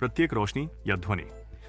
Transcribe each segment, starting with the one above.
प्रत्येक रोशनी या ध्वनि।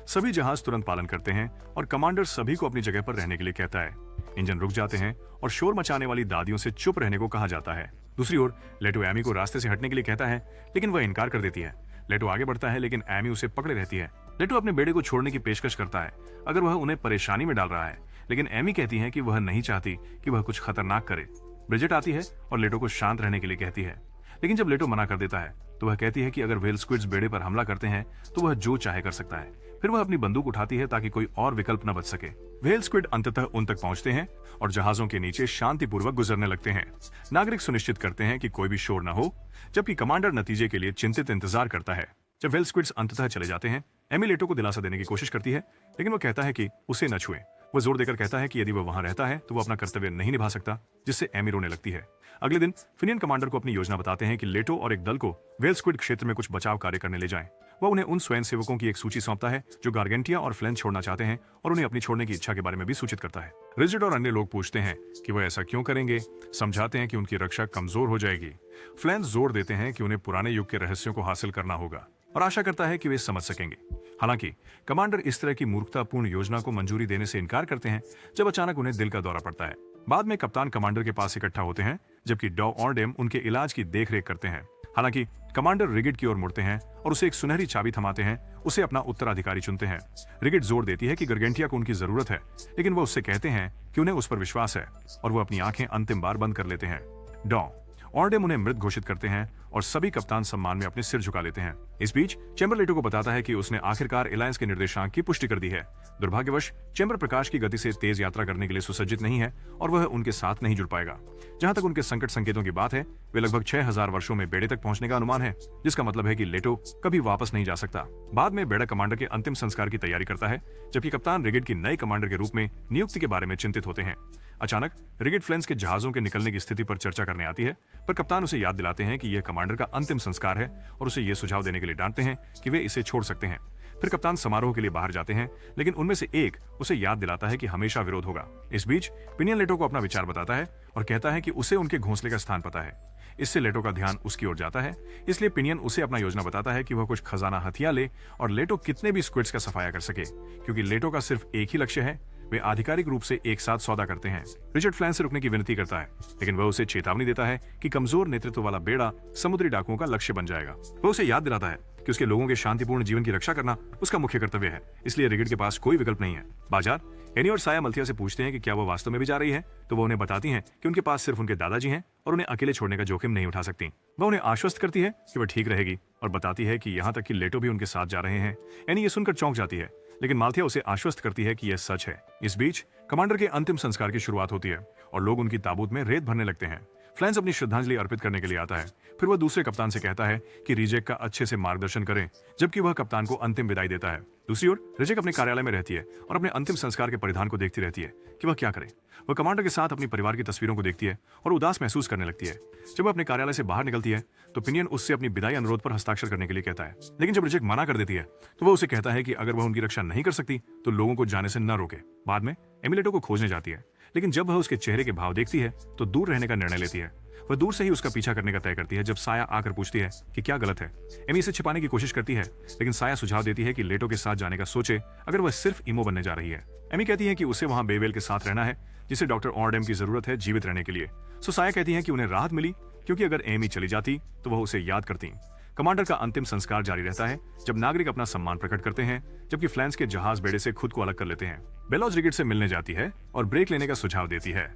सभी जहाज तुरंत पालन करते हैं और कमांडर सभी को अपनी जगह पर रहने के लिए कहता है। इंजन रुक जाते हैं और शोर मचाने वाली दादियों से चुप रहने को कहा जाता है। दूसरी ओर लेटो एमी को रास्ते से हटने के लिए कहता है, लेकिन वह इनकार कर देती है। लेटो आगे बढ़ता है, लेकिन एमी उसे पकड़े रहती है। लेटो अपने बेड़े को छोड़ने की पेशकश करता है अगर वह उन्हें परेशानी में डाल रहा है, लेकिन एमी कहती है कि वह नहीं चाहती कि वह कुछ खतरनाक करे। ब्रिजेट आती है और लेटो को शांत रहने के लिए कहती है, लेकिन जब लेटो मना कर देता है तो वह कहती है कि अगर व्हेल स्क्विड्स बेड़े पर हमला करते हैं तो वह जो चाहे कर सकता है। फिर वह अपनी बंदूक उठाती है ताकि कोई और विकल्प न बच सके। व्हेल स्क्विड अंततः उन तक पहुंचते हैं और जहाजों के नीचे शांतिपूर्वक गुजरने लगते हैं। नागरिक सुनिश्चित करते हैं कि कोई भी शोर न हो, जबकि कमांडर नतीजे के लिए चिंतित इंतजार करता है। जब व्हेल स्क्विड्स अंततः चले जाते हैं, एमी लेटो को दिलासा देने की कोशिश करती है, लेकिन वह कहता है कि उसे न छुए। वह जोर देकर कहता है कि यदि वह वहां रहता है तो वह अपना कर्तव्य नहीं निभा सकता, जिससे एमी रोने लगती है। अगले दिन फिनियन कमांडर को अपनी योजना बताते हैं कि लेटो और एक दल को व्हेल स्क्विड क्षेत्र में कुछ बचाव कार्य करने ले जाएं। वह उन्हें उन स्वयंसेवकों की एक सूची सौंपता है जो गार्गेंटिया और फ्लेंस छोड़ना चाहते हैं, और उन्हें अपनी छोड़ने की इच्छा के बारे में भी सूचित करता है। रिजिड और अन्य लोग पूछते हैं कि वह ऐसा क्यों करेंगे, समझाते हैं कि उनकी रक्षा कमजोर हो जाएगी। फ्लेंस जोर देते हैं कि उन्हें पुराने युग के रहस्यों को हासिल करना होगा और आशा करता है कि वे समझ सकेंगे। हालांकि कमांडर इस तरह की मूर्खतापूर्ण योजना को मंजूरी देने से इनकार करते हैं जब अचानक उन्हें दिल का दौरा पड़ता है। बाद में कप्तान कमांडर के पास इकट्ठा होते हैं, जबकि डॉ ऑर्डेम उनके इलाज की देखरेख करते हैं। हालांकि कमांडर रिगिड की ओर मुड़ते हैं और उसे एक सुनहरी चाबी थमाते हैं, उसे अपना उत्तराधिकारी चुनते हैं। रिगिड जोर देती है कि गार्गेंटिया को उनकी जरूरत है, लेकिन वो उससे कहते हैं कि उन्हें उस पर विश्वास है, और वो अपनी आंखें अंतिम बार बंद कर लेते हैं। डॉ ऑर्डेम उन्हें मृत घोषित करते हैं और सभी कप्तान सम्मान में अपने सिर झुका लेते हैं। इस बीच चैम्बर लेटो को बताता है कि उसने आखिरकार एलायंस के निर्देशांक की पुष्टि कर दी है। दुर्भाग्यवश चैम्बर प्रकाश की गति से तेज यात्रा करने के लिए सुसज्जित नहीं है और वह उनके साथ नहीं जुड़ पाएगा। जहां तक उनके संकट संकेतों की बात है, वे लगभग 6000 वर्षों में बेड़े तक पहुंचने का अनुमान है, जिसका मतलब है कि लेटो कभी वापस नहीं जा सकता। बाद में बेड़ा कमांडर के अंतिम संस्कार की तैयारी करता है, जबकि कप्तान रिगिड की नए कमांडर के रूप में नियुक्ति के बारे में चिंतित होते हैं। अचानक रिगिड फ्लेंस के जहाजों के निकलने की स्थिति पर चर्चा करने आती है, पर कप्तान उसे याद दिलाते हैं कि यह कमांडर का अंतिम संस्कार है और उसे यह सुझाव देने के लिए डांटते हैं कि वे इसे छोड़ सकते हैं। फिर कप्तान समारोह के लिए बाहर जाते हैं, लेकिन उनमें से एक उसे याद दिलाता है कि हमेशा विरोध होगा। इस बीच पिनियन लेटो को अपना विचार बताता है और कहता है कि उसे उनके घोंसले का स्थान पता है। इससे लेटो का ध्यान उसकी ओर जाता है, इसलिए पिनियन उसे अपना योजना बताता है कि वह कुछ खजाना हथियार ले और लेटो कितने भी स्क्विड्स का सफाया कर सके। क्योंकि लेटो का सिर्फ एक ही लक्ष्य है, वे आधिकारिक रूप से एक साथ सौदा करते हैं। रिचर्ड फ्लैंस से रुकने की विनती करता है, लेकिन वह उसे चेतावनी देता है कि कमजोर नेतृत्व वाला बेड़ा समुद्री डाकुओं का लक्ष्य बन जाएगा। वह उसे याद दिलाता है कि उसके लोगों के शांतिपूर्ण जीवन की रक्षा करना उसका मुख्य कर्तव्य है, इसलिए रिगिड के पास कोई विकल्प नहीं है। बाजार एनी और साया मल्थिया से पूछते हैं कि क्या वो वास्तव में भी जा रही है, तो वो उन्हें बताती हैं कि उनके पास सिर्फ उनके दादाजी हैं और उन्हें अकेले छोड़ने का जोखिम नहीं उठा सकती। वह उन्हें आश्वस्त करती है कि वह ठीक रहेगी और बताती है कि यहाँ तक कि लेटो भी उनके साथ जा रहे हैं। एनी ये सुनकर चौंक जाती है, लेकिन माल्थिया उसे आश्वस्त करती है कि यह सच है। इस बीच कमांडर के अंतिम संस्कार की शुरुआत होती है और लोग उनकी ताबूत में रेत भरने लगते हैं। फ्लैंस अपनी श्रद्धांजलि अर्पित करने के लिए आता है। फिर वह दूसरे कप्तान से कहता है कि रिजेक का अच्छे से मार्गदर्शन करें, जबकि वह कप्तान को अंतिम विदाई देता है। दूसरी ओर रिजेक अपने कार्यालय में रहती है और अपने अंतिम संस्कार के परिधान को देखती रहती है कि वह क्या करे। वह कमांडर के साथ अपनी परिवार की तस्वीरों को देखती है और उदास महसूस करने लगती है। जब वह अपने कार्यालय से बाहर निकलती है तो पिनियन उससे अपनी विदाई अनुरोध पर हस्ताक्षर करने के लिए कहता है, लेकिन जब रिजेक मना कर देती है तो वह उसे कहता है कि अगर वह उनकी रक्षा नहीं कर सकती तो लोगों को जाने से न रोके। बाद में एमिलेटो को खोजने जाती है, लेकिन जब वह उसके चेहरे के भाव देखती है तो दूर रहने का निर्णय लेती है। वह दूर से ही उसका पीछा करने का तय करती है। जब साया आकर पूछती है कि क्या गलत है, एमी इसे छिपाने की कोशिश करती है, लेकिन साया सुझाव देती है कि लेटो के साथ जाने का सोचे अगर वह सिर्फ इमो बनने जा रही है। एमी कहती है कि उसे वहां बेवेल के साथ रहना है, जिसे डॉक्टर ऑर्डेम की जरूरत है जीवित रहने के लिए। सो साया कहती है कि उन्हें राहत मिली, क्योंकि अगर एमी चली जाती तो वह उसे याद करती। कमांडर का अंतिम संस्कार जारी रहता है जब नागरिक अपना सम्मान प्रकट करते हैं, जबकि फ्लैंस के जहाज बेड़े से खुद को अलग कर लेते हैं। बेलॉज रिगिड से मिलने जाती है और ब्रेक लेने का सुझाव देती है।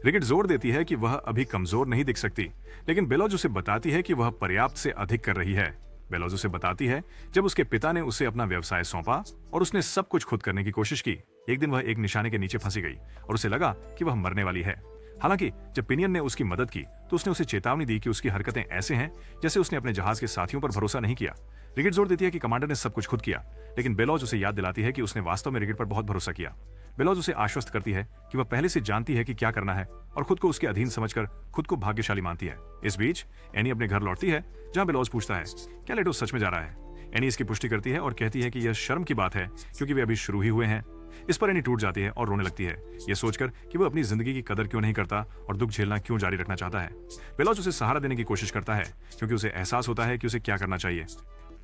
रिगिड जोर देती है कि वह अभी कमजोर नहीं दिख सकती, लेकिन बेलॉज उसे बताती है कि वह पर्याप्त से अधिक कर रही है। बेलॉज उसे बताती है जब उसके पिता ने उसे अपना व्यवसाय सौंपा और उसने सब कुछ खुद करने की कोशिश की। एक दिन वह एक निशाने के नीचे फंसी गई और उसे लगा कि वह मरने वाली है। हालांकि जब पिनियन ने उसकी मदद की तो उसने उसे चेतावनी दी कि उसकी हरकतें ऐसे हैं जैसे उसने अपने जहाज के साथियों पर भरोसा नहीं किया। रिगिड जोर देती है कि कमांडर ने सब कुछ खुद किया, लेकिन बेलॉज उसे याद दिलाती है कि उसने वास्तव में रिगिड पर बहुत भरोसा किया। बेलॉज उसे आश्वस्त करती है कि वह पहले से जानती है कि क्या करना है और खुद को उसके अधीन समझकर खुद को भाग्यशाली मानती है। इस बीच एनी अपने घर लौटती है, जहां बेलॉज पूछता है क्या लेटो सच में जा रहा है। एनी इसकी पुष्टि करती है और कहती है कि यह शर्म की बात है, क्योंकि वे अभी शुरू ही हुए हैं। इस पर एनी टूट जाती है और रोने लगती है, यह सोचकर कि वह अपनी जिंदगी की कदर क्यों नहीं करता और दुख झेलना क्यों जारी रखना चाहता है। बेलॉज उसे सहारा देने की कोशिश करता है, क्योंकि उसे एहसास होता है कि उसे क्या करना चाहिए।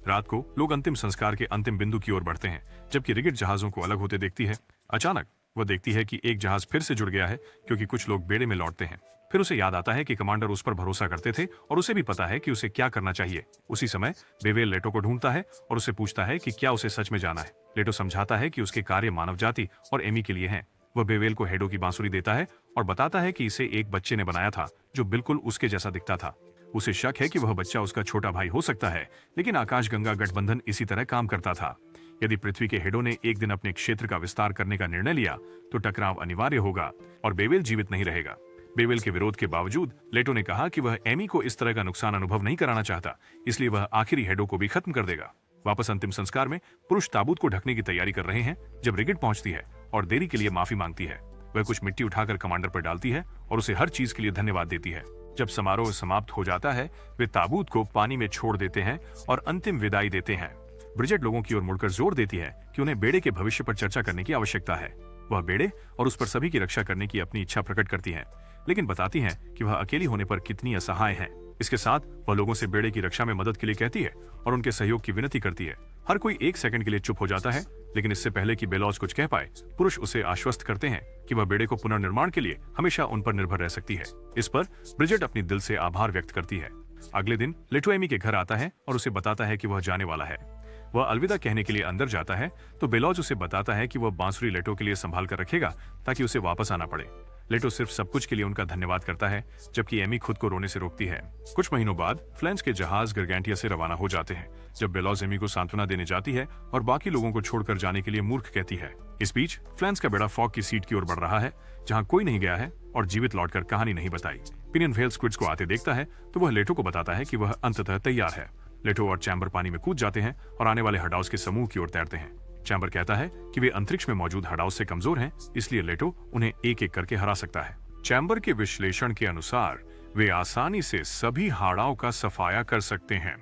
रात को लोग अंतिम संस्कार के अंतिम बिंदु की ओर बढ़ते हैं, जबकि रिगिड जहाजों को अलग होते देखती है। अचानक वह देखती है कि एक जहाज फिर से जुड़ गया है, क्योंकि कुछ लोग बेड़े में लौटते हैं। फिर उसे याद आता है कि कमांडर उस पर भरोसा करते थे और उसे भी पता है कि उसे क्या करना चाहिए। उसी समय बेवेल लेटो को ढूंढता है और उससे पूछता है कि क्या उसे सच में जाना है। लेटो समझाता है कि उसके कार्य मानव जाति और एमी के लिए हैं। वह बेवेल को हेडो की बांसुरी देता है और बताता है कि इसे एक बच्चे ने बनाया था जो बिल्कुल उसके जैसा दिखता था। उसे शक है कि वह बच्चा उसका छोटा भाई हो सकता है, लेकिन आकाशगंगा गठबंधन इसी तरह काम करता था। यदि पृथ्वी के हेडो ने एक दिन अपने क्षेत्र का विस्तार करने का निर्णय लिया तो टकराव अनिवार्य होगा और बेवेल जीवित नहीं रहेगा। बेवेल के विरोध के बावजूद लेटो ने कहा कि वह एमी को इस तरह का नुकसान अनुभव नहीं कराना चाहता, इसलिए वह आखिरी हेडो को भी खत्म कर देगा। वापस अंतिम संस्कार में पुरुष ताबूत को ढकने की तैयारी कर रहे हैं जब रिगिड पहुंचती है और देरी के लिए माफी मांगती है। वह कुछ मिट्टी उठाकर कमांडर पर डालती है और उसे हर चीज के लिए धन्यवाद देती है। जब समारोह समाप्त हो जाता है, वे ताबूत को पानी में छोड़ देते हैं और अंतिम विदाई देते हैं। ब्रिजेट लोगों की ओर मुड़कर जोर देती है कि उन्हें बेड़े के भविष्य पर चर्चा करने की आवश्यकता है। वह बेड़े और उस पर सभी की रक्षा करने की अपनी इच्छा प्रकट करती है, लेकिन बताती है कि वह अकेली होने पर कितनी असहाय है। इसके साथ वह लोगों से बेड़े की रक्षा में मदद के लिए कहती है और उनके सहयोग की विनती करती है। हर कोई एक सेकंड के लिए चुप हो जाता है, लेकिन इससे पहले कि बेलॉज कुछ कह पाए, पुरुष उसे आश्वस्त करते हैं कि वह बेड़े को पुनर्निर्माण के लिए हमेशा उन पर निर्भर रह सकती है। इस पर ब्रिजेट अपनी दिल से आभार व्यक्त करती है। अगले दिन लेटो एमी के घर आता है और उसे बताता है कि वह जाने वाला है। वह अलविदा कहने के लिए अंदर जाता है तो बेलॉज उसे बताता है कि वह बांसुरी लेटो के लिए संभाल कर रखेगा ताकि उसे वापस आना पड़े। लेटो सिर्फ सब कुछ के लिए उनका धन्यवाद करता है, जबकि एमी खुद को रोने से रोकती है। कुछ महीनों बाद फ्लेंस के जहाज गरगैंटिया से रवाना हो जाते हैं, जब बेलॉज एमी को सांत्वना देने जाती है और बाकी लोगों को छोड़कर जाने के लिए मूर्ख कहती है। इस बीच फ्लेंस का बेड़ा फॉग की सीट की ओर बढ़ रहा है, जहां कोई नहीं गया है और जीवित लौटकर कहानी नहीं बताई। पिनियन व्हेल स्क्विड्स को आते देखता है तो वह लेटो को बताता है कि वह अंततः तैयार है। लेटो और चैम्बर पानी में कूद जाते हैं और आने वाले हडाउस के समूह की ओर तैरते हैं। चैम्बर कहता है कि वे अंतरिक्ष में मौजूद हडाउस से कमजोर हैं, इसलिए लेटो उन्हें एक एक करके हरा सकता है। चैम्बर के विश्लेषण के अनुसार वे आसानी से सभी हाड़ाओं का सफाया कर सकते हैं।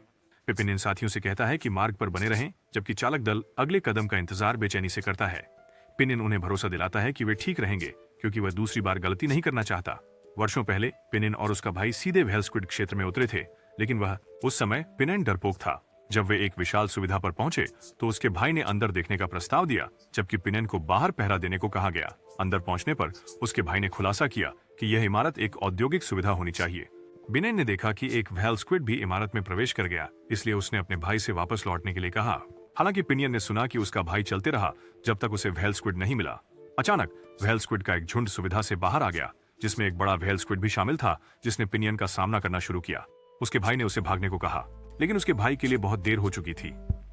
वे पिनियन साथियों से कहता है कि मार्ग पर बने रहें, जबकि चालक दल अगले कदम का इंतजार बेचैनी से करता है। पिनियन उन्हें भरोसा दिलाता है कि वे ठीक रहेंगे, क्योंकि वह दूसरी बार गलती नहीं करना चाहता। वर्षों पहले पिनियन और उसका भाई सीधे व्हेल स्क्विड क्षेत्र में उतरे थे, लेकिन वह उस समय पिनियन डरपोक था। जब वे एक विशाल सुविधा पर पहुंचे तो उसके भाई ने अंदर देखने का प्रस्ताव दिया, जबकि पिनियन को बाहर पहरा देने को कहा गया। अंदर पहुंचने पर उसके भाई ने खुलासा किया कि यह इमारत एक औद्योगिक सुविधा होनी चाहिए। पिनियन ने देखा कि एक व्हेल स्क्विड भी इमारत में प्रवेश कर गया, इसलिए उसने अपने भाई से वापस लौटने के लिए कहा। हालांकि पिनियन ने सुना कि उसका भाई चलते रहा जब तक उसे व्हेल स्क्विड नहीं मिला। अचानक व्हेल स्क्विड का एक झुंड सुविधा से बाहर आ गया, जिसमें एक बड़ा व्हेल स्क्विड भी शामिल था, जिसने पिनियन का सामना करना शुरू किया। उसके भाई ने उसे भागने को कहा, लेकिन उसके भाई के लिए बहुत देर हो चुकी थी।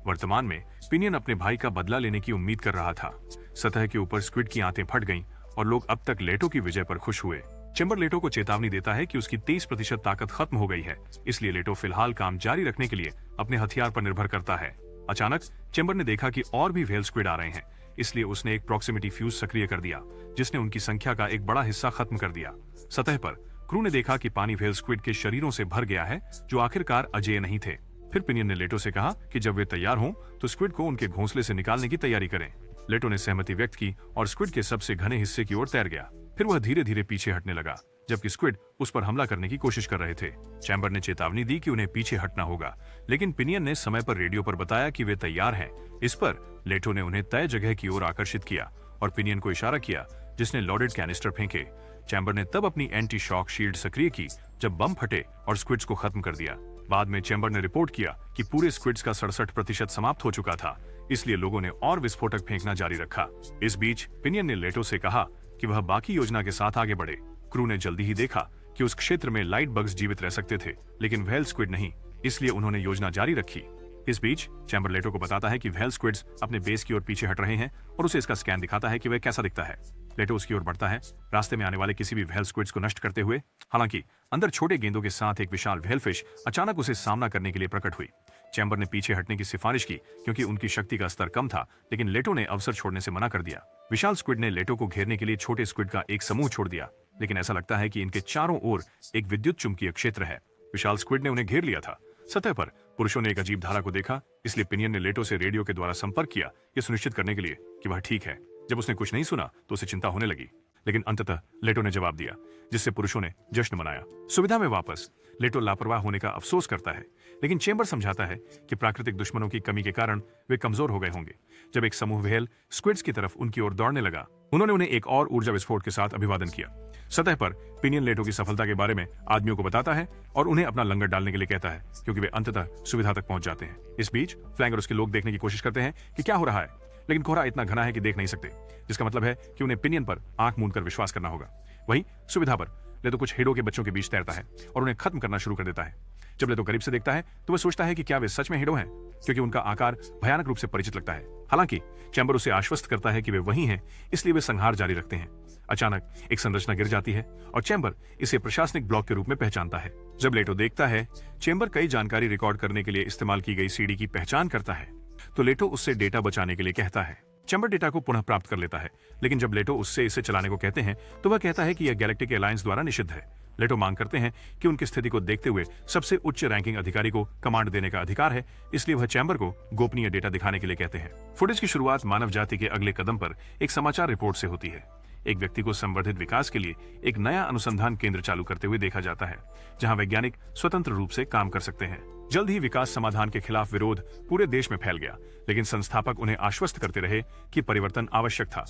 वर्तमान में पिनियन अपने भाई का बदला लेने की उम्मीद कर रहा था। सतह के ऊपर स्क्विड की आंतें फट गईं और लोग अब तक लेटो की विजय पर खुश हुए। चैम्बर लेटो को चेतावनी देता है कि उसकी 23% ताकत खत्म हो गई है, इसलिए लेटो फिलहाल काम जारी रखने के लिए अपने हथियार पर निर्भर करता है। अचानक चैम्बर ने देखा कि और भी व्हेल स्क्विड आ रहे हैं, इसलिए उसने एक प्रॉक्सिमिटी फ्यूज सक्रिय कर दिया, जिसने उनकी संख्या का एक बड़ा हिस्सा खत्म कर दिया। सतह पर क्रू ने देखा कि पानी व्हेल स्क्विड के शरीरों से भर गया है, जो आखिरकार अजेय नहीं थे। फिर पिनियन ने लेटो से कहा कि जब वे तैयार हों तो स्क्विड को उनके घोंसले से निकालने की तैयारी करें। लेटो ने सहमति व्यक्त की और स्क्विड के सबसे घने हिस्से की ओर तैर गया। फिर वह धीरे धीरे पीछे हटने लगा, जबकि स्क्विड उस पर हमला करने की कोशिश कर रहे थे। चैम्बर ने चेतावनी दी कि उन्हें पीछे हटना होगा, लेकिन पिनियन ने समय पर रेडियो पर बताया कि वे तैयार हैं। इस पर लेटो ने उन्हें तय जगह की ओर आकर्षित किया और पिनियन को इशारा किया, जिसने लोडेड कैनिस्टर फेंके। चैम्बर ने तब अपनी एंटी शॉक शील्ड सक्रिय की जब बम फटे और स्क्विड्स को खत्म कर दिया। बाद में चैम्बर ने रिपोर्ट किया कि पूरे स्क्विड्स का 67% समाप्त हो चुका था, इसलिए लोगों ने और विस्फोटक फेंकना जारी रखा। इस बीच पिनियन ने लेटो से कहा कि वह बाकी योजना के साथ आगे बढ़े। क्रू ने जल्दी ही देखा कि उस क्षेत्र में लाइट बग्स जीवित रह सकते थे, लेकिन व्हेल स्क्विड नहीं, इसलिए उन्होंने योजना जारी रखी। इस बीच चैम्बर लेटो को बताता है कि व्हेल स्क्विड्स अपने बेस की ओर पीछे हट रहे हैं और उसे इसका स्कैन दिखाता है कि वह कैसा दिखता है। लेटो उसकी ओर बढ़ता है, रास्ते में आने वाले किसी भी व्हेल स्क्विड्स को नष्ट करते हुए। हालांकि अंदर छोटे गेंदों के साथ एक विशाल व्हेल फिश अचानक उसे सामना करने के लिए प्रकट हुई। चैम्बर ने पीछे हटने की सिफारिश की, क्योंकि उनकी शक्ति का स्तर कम था, लेकिन लेटो ने अवसर छोड़ने से मना कर दिया। विशाल स्क्विड ने लेटो को घेरने के लिए छोटे स्क्विड का एक समूह छोड़ दिया, लेकिन ऐसा लगता है कि इनके चारों ओर एक विद्युत चुंबकीय क्षेत्र है। विशाल स्क्विड ने उन्हें घेर लिया था। सतह पर पुरुषों ने एक अजीब धारा को देखा, इसलिए पिनियन ने लेटो से रेडियो के द्वारा संपर्क किया, यह सुनिश्चित करने के लिए कि वह ठीक है। जब उसने कुछ नहीं सुना तो उसे चिंता होने लगी, लेकिन अंततः लेटो ने जवाब दिया, जिससे पुरुषों ने जश्न मनाया। सुविधा में वापस लेटो लापरवाह होने का अफसोस करता है, लेकिन चेंबर समझाता है कि प्राकृतिक दुश्मनों की कमी के कारण वे कमजोर हो गए होंगे। जब एक समूह व्हेल स्क्विड्स की तरफ उनकी ओर दौड़ने लगा, उन्होंने उन्हें एक और ऊर्जा विस्फोट के साथ अभिवादन किया। सतह पर पिनियन लेटो की सफलता के बारे में आदमियों को बताता है और उन्हें अपना लंगर डालने के लिए कहता है, क्योंकि वे अंततः सुविधा तक पहुंच जाते हैं। इस बीच फ्लैंग और उसके लोग देखने की कोशिश करते हैं कि क्या हो रहा है, लेकिन कोहरा इतना घना है कि देख नहीं सकते, जिसका मतलब है कि उन्हें पिनियन पर आंख मूंद कर विश्वास करना होगा। वहीं सुविधा पर लेटो कुछ हेडो के बच्चों के बीच तैरता है और उन्हें खत्म करना शुरू कर देता है। जब लेटो करीब से देखता है तो वह सोचता है कि क्या वे सच में हेडो हैं, क्योंकि उनका आकार भयानक रूप से परिचित लगता है। हालांकि चैम्बर उसे आश्वस्त करता है कि वे वही हैं, इसलिए वे संहार जारी रखते हैं। अचानक एक संरचना गिर जाती है और चैम्बर इसे प्रशासनिक ब्लॉक के रूप में पहचानता है। जब लेटो देखता है चैम्बर कई जानकारी रिकॉर्ड करने के लिए इस्तेमाल की गई सीडी की पहचान करता है, तो लेटो उससे डेटा बचाने के लिए कहता है। चैम्बर डेटा को पुनः प्राप्त कर लेता है, लेकिन जब लेटो उससे इसे चलाने को कहते हैं तो वह कहता है कि यह गैलेक्टिक एलायंस द्वारा निषिद्ध है। लेटो मांग करते हैं कि उनकी स्थिति को देखते हुए सबसे उच्च रैंकिंग अधिकारी को कमांड देने का अधिकार है, इसलिए वह चैम्बर को गोपनीय डेटा दिखाने के लिए कहते हैं। फुटेज की शुरुआत मानव जाति के अगले कदम पर एक समाचार रिपोर्ट से होती है। एक व्यक्ति को संवर्धित विकास के लिए एक नया अनुसंधान केंद्र चालू करते हुए देखा जाता है, जहां वैज्ञानिक स्वतंत्र रूप से काम कर सकते हैं। जल्द ही विकास समाधान के खिलाफ विरोध पूरे देश में फैल गया, लेकिन संस्थापक उन्हें आश्वस्त करते रहे कि परिवर्तन आवश्यक था।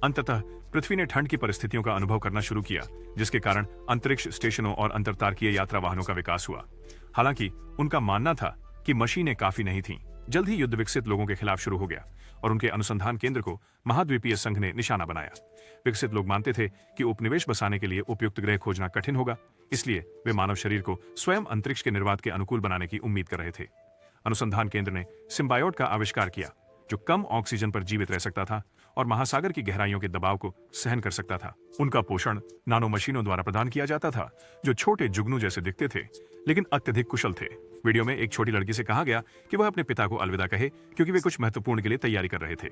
अंततः पृथ्वी ने ठंड की परिस्थितियों का अनुभव करना शुरू किया, जिसके कारण अंतरिक्ष स्टेशनों और अंतरतारकीय यात्रा वाहनों का विकास हुआ। हालांकि उनका मानना था कि मशीनें काफी नहीं थीं। जल्द ही युद्ध विकसित लोगों के खिलाफ शुरू हो गया और उनके अनुसंधान केंद्र को महाद्वीपीय संघ ने निशाना बनाया। विकसित लोग मानते थे कि उपनिवेश बसाने के लिए उपयुक्त ग्रह खोजना कठिन होगा, इसलिए वे मानव शरीर को स्वयं अंतरिक्ष के निर्वात के अनुकूल बनाने की उम्मीद कर रहे थे। अनुसंधान केंद्र ने सिम्बायोट का आविष्कार किया, जो कम ऑक्सीजन पर जीवित रह सकता था और महासागर की गहराइयों के दबाव को सहन कर सकता था। उनका पोषण नानो मशीनों द्वारा प्रदान किया जाता था, जो छोटे जुगनू जैसे दिखते थे, लेकिन अत्यधिक कुशल थे। वीडियो में एक छोटी लड़की से कहा गया कि वह अपने पिता को अलविदा कहे, क्योंकि वे कुछ महत्वपूर्ण के लिए तैयारी कर रहे थे।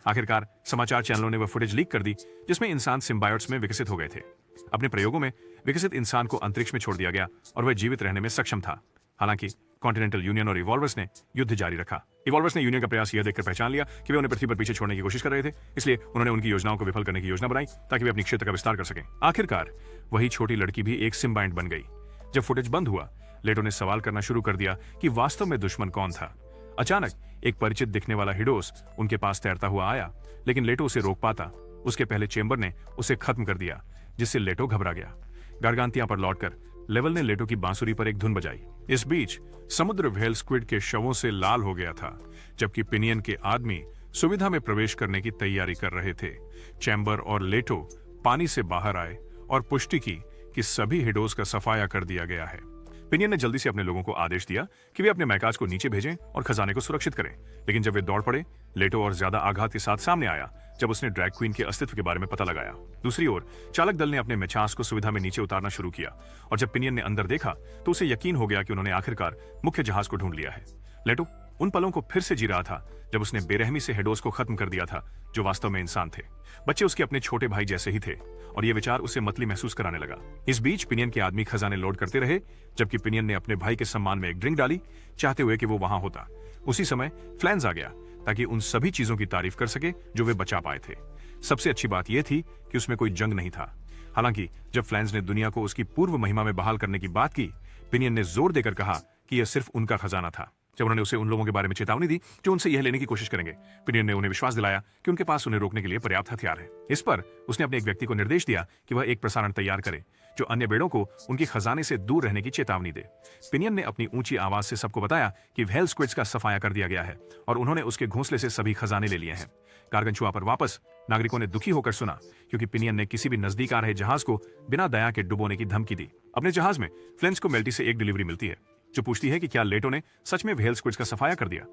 आखिरकार समाचार चैनलों ने वह फुटेज लीक कर दी, जिसमें इंसान सिम्बायोट्स में विकसित हो गए थे। अपने प्रयोगों में विकसित इंसान को अंतरिक्ष में छोड़ दिया गया और वह जीवित रहने में सक्षम था। हालांकि कॉन्टिनेंटल यूनियन और इवॉल्वर्स ने युद्ध जारी रखा। इवॉल्वर्स ने यूनियन का प्रयास यह देखकर पहचान लिया कि वे उन्हें पृथ्वी पर पीछे छोड़ने की कोशिश कर रहे थे, इसलिए उन्होंने उनकी योजनाओं को विफल करने की योजना बनाई ताकि वे अपने क्षेत्र का विस्तार कर सकें। आखिरकार वही छोटी लड़की भी एक सिम्बायंट बन गई। जब फुटेज बंद हुआ, लेटो ने सवाल करना शुरू कर दिया कि वास्तव में दुश्मन कौन था। अचानक एक परिचित दिखने वाला हिडोस उनके पास तैरता हुआ आया, लेकिन लेटो उसे रोक पाता उसके पहले चेंबर ने उसे खत्म कर दिया, जिससे लेटो घबरा गया। गारगांतिया पर लौटकर लेवल ने लेटो की बांसुरी पर एक धुन बजाई। इस बीच समुद्र व्हेल स्क्विड के शवों से लाल हो गया था, जबकि पिनियन के आदमी सुविधा में प्रवेश करने की तैयारी कर रहे थे। चैम्बर और लेटो पानी से बाहर आए और पुष्टि की कि सभी हिडोस का सफाया कर दिया गया है। पिनियन ने जल्दी से अपने लोगों को आदेश दिया कि वे अपने मैकाज को नीचे भेजें और खजाने को सुरक्षित करें, लेकिन जब वे दौड़ पड़े, लेटो और ज्यादा आघात के साथ सामने आया जब उसने ड्रैग क्वीन के अस्तित्व के बारे में पता लगाया। दूसरी ओर चालक दल ने अपने मेचास को सुविधा में नीचे उतारना शुरू किया और जब पिनियन ने अंदर देखा तो उसे यकीन हो गया कि उन्होंने आखिरकार मुख्य जहाज को ढूंढ लिया है। लेटो उन पलों को फिर से जी रहा था जब उसने बेरहमी से हेडोस को खत्म कर दिया था, जो वास्तव में इंसान थे। बच्चे उसके अपने छोटे भाई जैसे ही थे और ये विचार उसे मतली महसूस कराने लगा। इस बीच पिनियन के आदमी खजाने लोड करते रहे, जबकि पिनियन ने अपने भाई के सम्मान में एक ड्रिंक डाली, चाहते हुए कि वो वहां होता। उसी समय फ्लैंस आ गया ताकि उन सभी चीजों की तारीफ कर सके जो वे बचा पाए थे। सबसे अच्छी बात यह थी कि उसमें कोई जंग नहीं था। हालांकि जब फ्लैंस ने दुनिया को उसकी पूर्व महिमा में बहाल करने की बात की, पिनियन ने जोर देकर कहा कि यह सिर्फ उनका खजाना था। जब उन्होंने उसे उन लोगों के बारे में चेतावनी दी जो उनसे यह लेने की कोशिश करेंगे, पिनियन ने उन्हें विश्वास दिलाया कि उनके पास उन्हें रोकने के लिए पर्याप्त हथियार है। इस पर उसने अपने एक व्यक्ति को निर्देश दिया कि वह एक प्रसारण तैयार करे जो अन्य बेड़ों को उनके खजाने से दूर रहने की चेतावनी दे। पिनियन ने अपनी ऊंची आवाज से सबको बताया कि व्हेल स्क्विड्स का सफाया कर दिया गया है और उन्होंने उसके घोंसले से सभी खजाने ले लिए हैं। गार्गनचुआ पर वापस नागरिकों ने दुखी होकर सुना, क्योंकि पिनियन ने किसी भी नजदीक आ रहे जहाज को बिना दया के डुबोने की धमकी दी। अपने जहाज में फ्लेंस को मेल्टी से एक डिलीवरी मिलती है जो पूछती है कि क्या लेटो ने सच में व्हेल स्क्विड्स का सफाया कर दिया।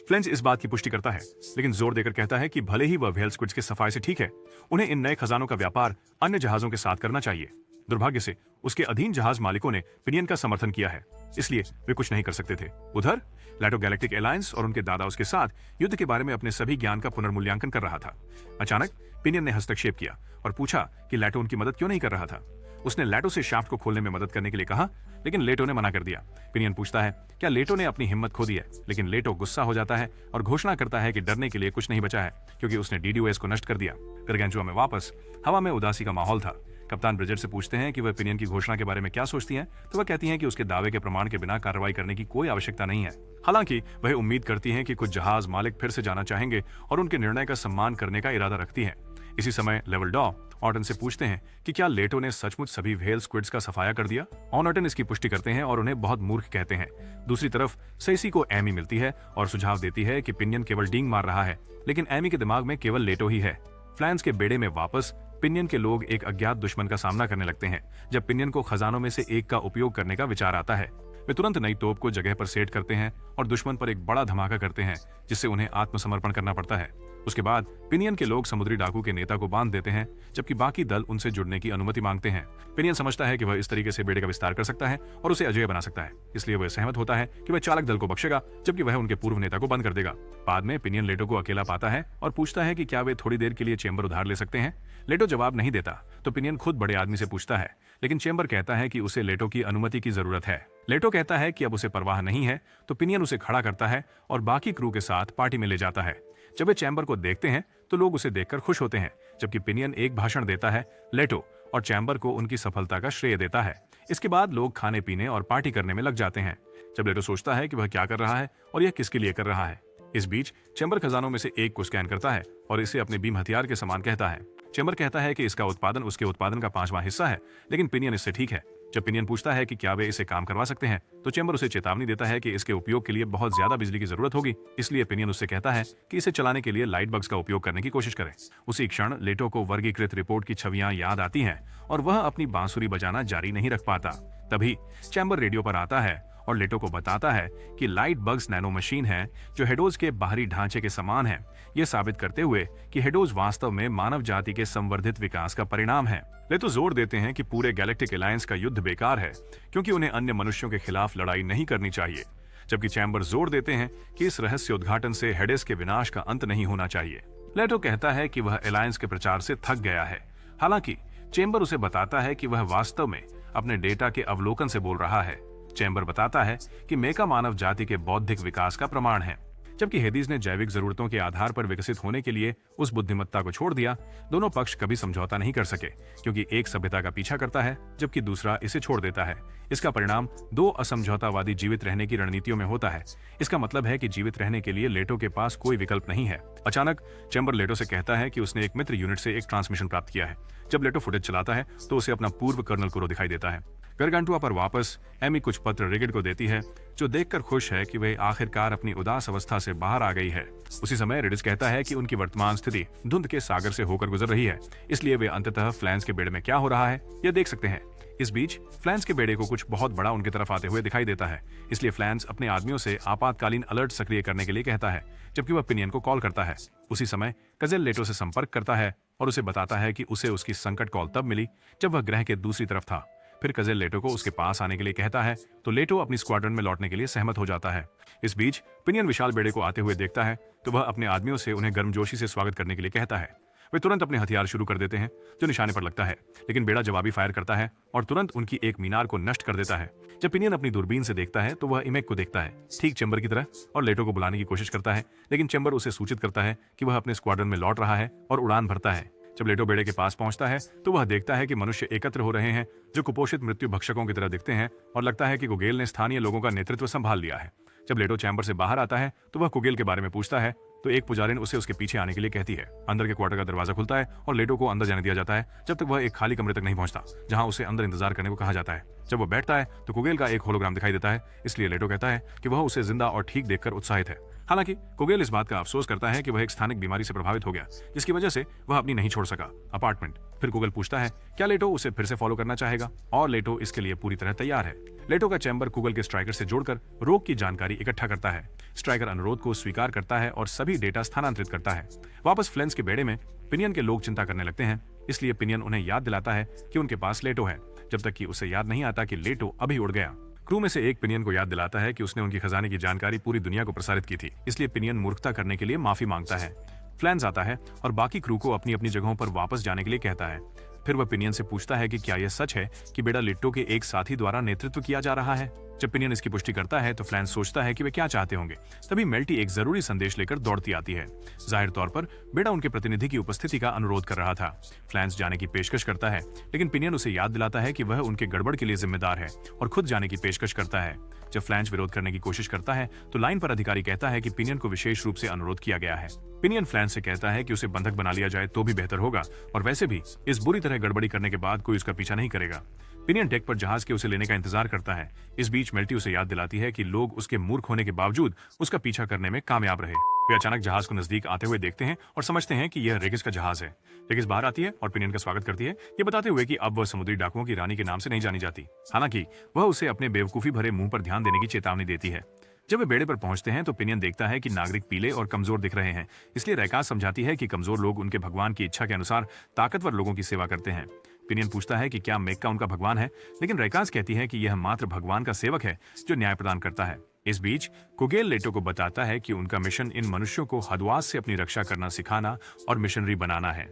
फ्लेंस इस बात की पुष्टि करता है, लेकिन जोर देकर कहता है कि भले ही वह व्हेल स्क्विड्स के सफाए से ठीक है, उन्हें इन नए खजानों का व्यापार अन्य जहाजों के साथ करना चाहिए। दुर्भाग्य से उसके अधीन जहाज मालिकों ने पिनियन का समर्थन किया है, इसलिए वे कुछ नहीं कर सकते थे। उधर लेटो गैलेक्टिक एलायंस और उनके दादा उसके साथ युद्ध के बारे में अपने सभी ज्ञान का पुनर्मूल्यांकन कर रहा था। अचानक पिनियन ने हस्तक्षेप किया और पूछा कि लेटो उनकी मदद क्यों नहीं कर रहा था। उसने लेटो से शाफ्ट को खोलने में मदद करने के लिए कहा, लेकिन लेटो ने मना कर दिया। पिनियन पूछता है क्या लेटो ने अपनी हिम्मत खो दी है, लेकिन लेटो गुस्सा हो जाता है और घोषणा करता है कि डरने के लिए कुछ नहीं बचा है, क्योंकि उसने डीडीओएस को नष्ट कर दिया। गारगांचुआ में वापस हवा में उदासी का माहौल था, कप्तान ब्रिजेट से पूछते हैं कि वह पिनियन की घोषणा के बारे में क्या सोचती हैं, तो वह कहती हैं कि उसके दावे के प्रमाण के बिना कार्रवाई करने की कोई आवश्यकता नहीं है। हालांकि वह उम्मीद करती हैं कि कुछ जहाज मालिक फिर से जाना चाहेंगे और उनके निर्णय का सम्मान करने का इरादा रखती हैं। इसी समय लेवल डॉ ऑर्टन से पूछते हैं कि क्या लेटो ने सचमुच सभी व्हेल स्क्विड्स का सफाया कर दिया। ऑर्टन इसकी पुष्टि करते हैं और उन्हें बहुत मूर्ख कहते हैं। दूसरी तरफ सेसी को एमी मिलती है और सुझाव देती है कि पिनियन केवल डींग मार रहा है, लेकिन एमी के दिमाग में केवल लेटो ही है। फ्लैंस के बेड़े में वापस पिनियन के लोग एक अज्ञात दुश्मन का सामना करने लगते हैं। जब पिनियन को खजानों में से एक का उपयोग करने का विचार आता है, वे तुरंत नई तोप को जगह पर सेट करते हैं और दुश्मन पर एक बड़ा धमाका करते हैं, जिससे उन्हें आत्मसमर्पण करना पड़ता है। उसके बाद पिनियन के लोग समुद्री डाकू के नेता को बांध देते हैं, जबकि बाकी दल उनसे जुड़ने की अनुमति मांगते हैं। पिनियन समझता है कि वह इस तरीके से बेड़े का विस्तार कर सकता है और उसे अजेय बना सकता है, इसलिए वह सहमत होता है कि वह चालक दल को बख्शेगा, जबकि वह उनके पूर्व नेता को बंद कर देगा। बाद में पिनियन लेटो को अकेला पाता है और पूछता है कि क्या वे थोड़ी देर के लिए चेंबर उधार ले सकते हैं। लेटो जवाब नहीं देता, तो पिनियन खुद बड़े आदमी से पूछता है, लेकिन चेंबर कहता है कि उसे लेटो की अनुमति की जरूरत है। लेटो कहता है कि अब उसे परवाह नहीं है, तो पिनियन उसे खड़ा करता है और बाकी क्रू के साथ पार्टी में ले जाता है। जब वे चैम्बर को देखते हैं तो लोग उसे देखकर खुश होते हैं, जबकि पिनियन एक भाषण देता है लेटो और चैम्बर को उनकी सफलता का श्रेय देता है। इसके बाद लोग खाने पीने और पार्टी करने में लग जाते हैं। जब लेटो सोचता है कि वह क्या कर रहा है और यह किसके लिए कर रहा है। इस बीच चैम्बर खजानों में से एक को स्कैन करता है और इसे अपने बीम हथियार के समान कहता है। चैम्बर कहता है कि इसका उत्पादन उसके उत्पादन का 5वां हिस्सा है, लेकिन पिनियन इससे ठीक है। जब पिनियन पूछता है कि क्या वे इसे काम करवा सकते हैं, तो चैम्बर उसे चेतावनी देता है कि इसके उपयोग के लिए बहुत ज्यादा बिजली की जरूरत होगी, इसलिए पिनियन उससे कहता है कि इसे चलाने के लिए लाइट बग्स का उपयोग करने की कोशिश करें। उसी क्षण लेटो को वर्गीकृत रिपोर्ट की छवियां याद आती हैं और वह अपनी बांसुरी बजाना जारी नहीं रख पाता। तभी चैम्बर रेडियो पर आता है और लेटो को बताता है कि लाइट बग्स नैनो मशीन है जो हेडोज के बाहरी ढांचे के समान है, ये साबित करते हुए कि हेडोज वास्तव में मानव जाति के संवर्धित विकास का परिणाम है। लेटो जोर देते हैं कि पूरे गैलेक्टिक अलायंस का युद्ध बेकार है, क्योंकि उन्हें अन्य मनुष्यों के खिलाफ लड़ाई नहीं करनी चाहिए, जबकि चैम्बर जोर देते हैं कि इस रहस्य उद्घाटन से हेडेस के विनाश का अंत नहीं होना चाहिए। लेटो कहता है कि वह अलायंस के प्रचार से थक गया है। हालांकि चैम्बर उसे बताता है कि वह वास्तव में अपने डेटा के अवलोकन से बोल रहा है। चैम्बर बताता है कि मेका मानव जाति के बौद्धिक विकास का प्रमाण है, जबकि हेडीज ने जैविक जरूरतों के आधार पर विकसित होने के लिए उस बुद्धिमत्ता को छोड़ दिया। दोनों पक्ष कभी समझौता नहीं कर सके, क्योंकि एक सभ्यता का पीछा करता है जबकि दूसरा इसे छोड़ देता है। इसका परिणाम 2 असमझौतावादी जीवित रहने की रणनीतियों में होता है। इसका मतलब है कि जीवित रहने के लिए लेटो के पास कोई विकल्प नहीं है। अचानक चैम्बर लेटो से कहता है कि उसने एक मित्र यूनिट से एक ट्रांसमिशन प्राप्त किया है। जब लेटो फुटेज चलाता है तो उसे अपना पूर्व कर्नल कुरो दिखाई देता है। गारगांटुआ पर वापस एमी कुछ पत्र रिगिड को देती है, जो देखकर खुश है कि वह आखिरकार अपनी उदास अवस्था से बाहर आ गई है। उसी समय रिडिस कहता है कि उनकी वर्तमान स्थिति धुंध के सागर से होकर गुजर रही है, इसलिए वे अंततः फ्लैंस के बेड़े में क्या हो रहा है यह देख सकते हैं। इस बीच फ्लैंस के बेड़े को कुछ बहुत बड़ा उनकी तरफ आते हुए दिखाई देता है, इसलिए फ्लैंस अपने आदमियों से आपातकालीन अलर्ट सक्रिय करने के लिए कहता है, जबकि वह पिनियन को कॉल करता है। उसी समय कजेल लेटो से संपर्क करता है और उसे बताता है कि उसे उसकी संकट कॉल तब मिली जब वह ग्रह के दूसरी तरफ था। फिर कजेल लेटो को उसके पास आने के लिए कहता है, तो लेटो अपनी स्क्वाड्रन में लौटने के लिए सहमत हो जाता है। इस बीच पिनियन विशाल बेड़े को आते हुए देखता है, तो वह अपने आदमियों से उन्हें गर्मजोशी से स्वागत करने के लिए कहता है। वे तुरंत अपने हथियार शुरू कर देते हैं, जो निशाने पर लगता है, लेकिन बेड़ा जवाबी फायर करता है और तुरंत उनकी एक मीनार को नष्ट कर देता है। जब पिनियन अपनी दूरबीन से देखता है तो वह इमेक को देखता है, ठीक चैम्बर की तरह, और लेटो को बुलाने की कोशिश करता है, लेकिन चैम्बर उसे सूचित करता है कि वह अपने स्क्वाड्रन में लौट रहा है और उड़ान भरता है। जब लेटो बेड़े के पास पहुंचता है तो वह देखता है कि मनुष्य एकत्र हो रहे हैं, जो कुपोषित मृत्यु भक्षकों की तरह दिखते हैं, और लगता है कि कुगेल ने स्थानीय लोगों का नेतृत्व संभाल लिया है। जब लेटो चैम्बर से बाहर आता है तो वह कुगेल के बारे में पूछता है, तो एक पुजारिन उसे उसके पीछे आने के लिए कहती है। अंदर के क्वार्टर का दरवाजा खुलता है और लेटो को अंदर जाने दिया जाता है, जब तक वह एक खाली कमरे तक नहीं पहुंचता, जहां उसे अंदर इंतजार करने को कहा जाता है। जब वह बैठता है तो कुगेल का एक होलोग्राम दिखाई देता है, इसलिए लेटो कहता है कि वह उसे जिंदा और ठीक देखकर उत्साहित है। हालांकि कुगेल इस बात का अफसोस करता है कि वह एक स्थानिक बीमारी से प्रभावित हो गया, जिसकी वजह से वह अपनी नहीं छोड़ सका अपार्टमेंट। फिर कुगेल पूछता है क्या लेटो उसे फिर से फॉलो करना चाहेगा, और लेटो इसके लिए पूरी तरह तैयार है। लेटो का चैम्बर कुगेल के स्ट्राइकर से जोड़कर रोग की जानकारी इकट्ठा करता है। स्ट्राइकर अनुरोध को स्वीकार करता है और सभी डेटा स्थानांतरित करता है। वापस फ्लेंस के बेड़े में पिनियन के लोग चिंता करने लगते हैं, इसलिए पिनियन उन्हें याद दिलाता है कि उनके पास लेटो है, जब तक कि उसे याद नहीं आता कि लेटो अभी उड़ गया। क्रू में से एक पिनियन को याद दिलाता है कि उसने उनकी खजाने की जानकारी पूरी दुनिया को प्रसारित की थी, इसलिए पिनियन मूर्खता करने के लिए माफी मांगता है। फ्लैंस आता है और बाकी क्रू को अपनी अपनी जगहों पर वापस जाने के लिए कहता है। फिर वह पिनियन से पूछता है कि क्या यह सच है कि बेड़ा लिट्टो के एक साथी द्वारा नेतृत्व किया जा रहा है। जब पिनियन इसकी पुष्टि करता है तो फ्लैंस सोचता है कि वे क्या चाहते होंगे। तभी मेल्टी एक जरूरी संदेश लेकर दौड़ती आती है। जाहिर तौर पर बेड़ा उनके प्रतिनिधि की उपस्थिति का अनुरोध कर रहा था। फ्लैंस जाने की पेशकश करता है, लेकिन पिनियन उसे याद दिलाता है कि वह उनके गड़बड़ के लिए जिम्मेदार है और खुद जाने की पेशकश करता है। जब फ्लैंस विरोध करने की कोशिश करता है तो लाइन पर अधिकारी कहता है कि पिनियन को विशेष रूप से अनुरोध किया गया है। पिनियन फ्लैंस से कहता है कि उसे बंधक बना लिया जाए तो भी बेहतर होगा, और वैसे भी इस बुरी तरह गड़बड़ी करने के बाद कोई उसका पीछा नहीं करेगा। पिनियन डेक पर जहाज के उसे लेने का इंतजार करता है। इस बीच मेल्टी उसे याद दिलाती है कि लोग उसके मूर्ख होने के बावजूद उसका पीछा करने में कामयाब रहे। वे अचानक जहाज को नजदीक आते हुए देखते हैं और समझते हैं कि यह रेगिस का जहाज है। रेगिस बाहर आती है और पिनियन का स्वागत करती है, ये बताते हुए कि अब वह समुद्री डाकुओं की रानी के नाम से नहीं जानी जाती। हालांकि वह उसे अपने बेवकूफी भरे मुंह पर ध्यान देने की चेतावनी देती है। जब वे बेड़े पर पहुंचते हैं तो पिनियन देखता है कि नागरिक पीले और कमजोर दिख रहे हैं, इसलिए रैकास समझाती है कि कमजोर लोग उनके भगवान की इच्छा के अनुसार ताकतवर लोगों की सेवा करते हैं। पिनियन पूछता है कि क्या मेक्का उनका भगवान है, लेकिन रैकास कहती है कि यह मात्र भगवान का सेवक है जो न्याय प्रदान करता है। इस बीच कुगेल लेटो को बताता है कि उनका मिशन इन मनुष्यों को हदवास से अपनी रक्षा करना सिखाना और मिशनरी बनाना है।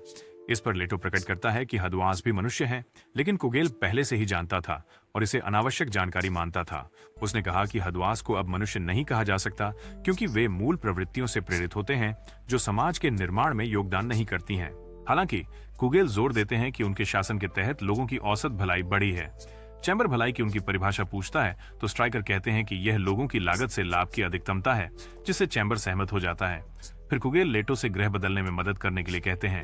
इस पर लेटो प्रकट करता है कि हदवास भी मनुष्य है, लेकिन कुगेल पहले से ही जानता था और इसे अनावश्यक जानकारी मानता था। उसने कहा कि हदवास को अब मनुष्य नहीं कहा जा सकता क्योंकि वे मूल प्रवृत्तियों से प्रेरित होते हैं जो समाज के निर्माण में योगदान नहीं करती हैं। हालांकि कुगेल जोर देते हैं कि उनके शासन के तहत लोगों की औसत भलाई बढ़ी है। चैम्बर भलाई की उनकी परिभाषा पूछता है तो स्ट्राइकर कहते हैं कि यह लोगों की लागत से लाभ की अधिकतमता है, जिससे चैम्बर सहमत हो जाता है। फिर कुगेल लेटो से ग्रह बदलने में मदद करने के लिए कहते हैं।